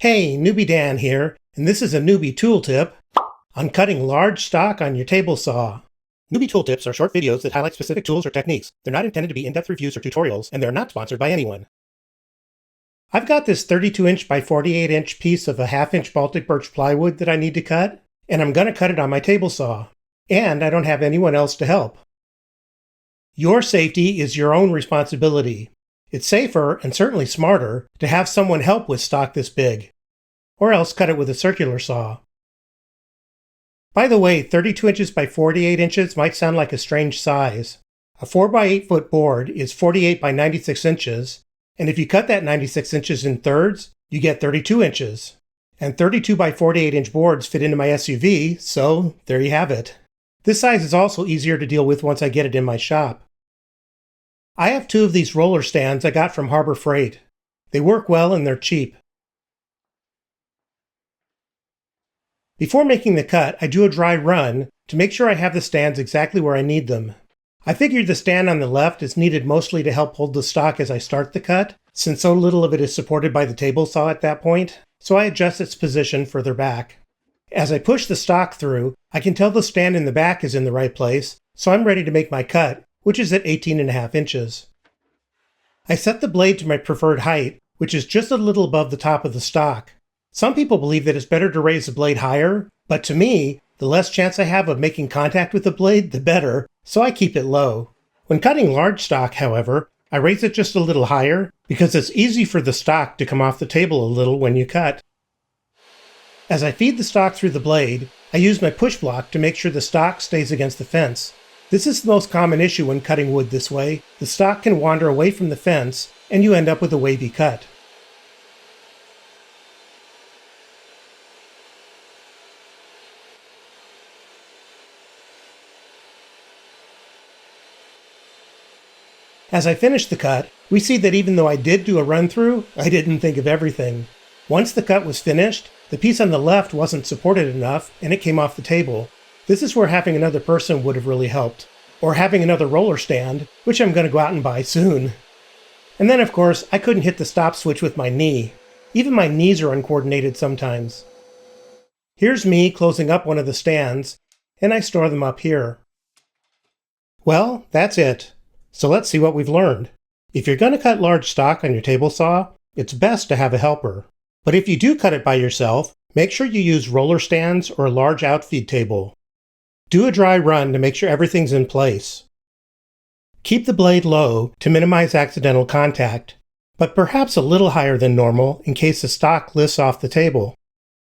Hey, Newbie Dan here, and this is a Newbie tool tip on cutting large stock on your table saw. Newbie tool tips are short videos that highlight specific tools or techniques. They're not intended to be in-depth reviews or tutorials, and they're not sponsored by anyone. I've got this 32-inch by 48-inch piece of a half-inch Baltic birch plywood that I need to cut, and I'm going to cut it on my table saw. And I don't have anyone else to help. Your safety is your own responsibility. It's safer, and certainly smarter, to have someone help with stock this big. Or else cut it with a circular saw. By the way, 32 inches by 48 inches might sound like a strange size. A 4 by 8 foot board is 48 by 96 inches, and if you cut that 96 inches in thirds, you get 32 inches. And 32 by 48 inch boards fit into my SUV, so there you have it. This size is also easier to deal with once I get it in my shop. I have 2 of these roller stands I got from Harbor Freight. They work well and they're cheap. Before making the cut, I do a dry run to make sure I have the stands exactly where I need them. I figured the stand on the left is needed mostly to help hold the stock as I start the cut, since so little of it is supported by the table saw at that point, so I adjust its position further back. As I push the stock through, I can tell the stand in the back is in the right place, so I'm ready to make my cut, which is at 18.5 inches. I set the blade to my preferred height, which is just a little above the top of the stock. Some people believe that it's better to raise the blade higher, but to me, the less chance I have of making contact with the blade, the better, so I keep it low. When cutting large stock, however, I raise it just a little higher because it's easy for the stock to come off the table a little when you cut. As I feed the stock through the blade, I use my push block to make sure the stock stays against the fence. This is the most common issue when cutting wood this way. The stock can wander away from the fence, and you end up with a wavy cut. As I finish the cut, we see that even though I did do a run-through, I didn't think of everything. Once the cut was finished, the piece on the left wasn't supported enough, and it came off the table. This is where having another person would have really helped. Or having another roller stand, which I'm going to go out and buy soon. And then, of course, I couldn't hit the stop switch with my knee. Even my knees are uncoordinated sometimes. Here's me closing up one of the stands, and I store them up here. Well, that's it. So let's see what we've learned. If you're going to cut large stock on your table saw, it's best to have a helper. But if you do cut it by yourself, make sure you use roller stands or a large outfeed table. Do a dry run to make sure everything's in place. Keep the blade low to minimize accidental contact, but perhaps a little higher than normal in case the stock lifts off the table.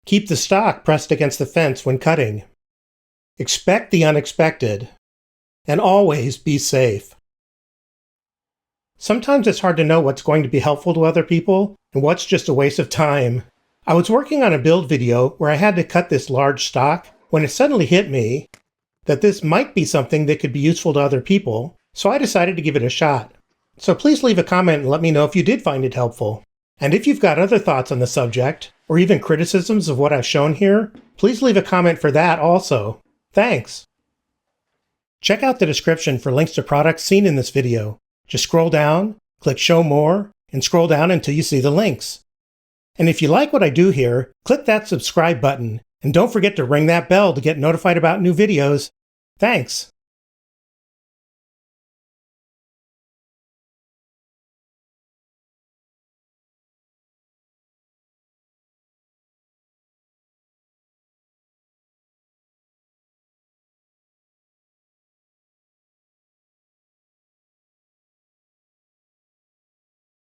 Keep the stock pressed against the fence when cutting. Expect the unexpected. And always be safe. Sometimes it's hard to know what's going to be helpful to other people and what's just a waste of time. I was working on a build video where I had to cut this large stock when it suddenly hit me that this might be something that could be useful to other people, so I decided to give it a shot. So please leave a comment and let me know if you did find it helpful. And if you've got other thoughts on the subject, or even criticisms of what I've shown here, please leave a comment for that also. Thanks! Check out the description for links to products seen in this video. Just scroll down, click Show More, and scroll down until you see the links. And if you like what I do here, click that subscribe button, and don't forget to ring that bell to get notified about new videos. Thanks!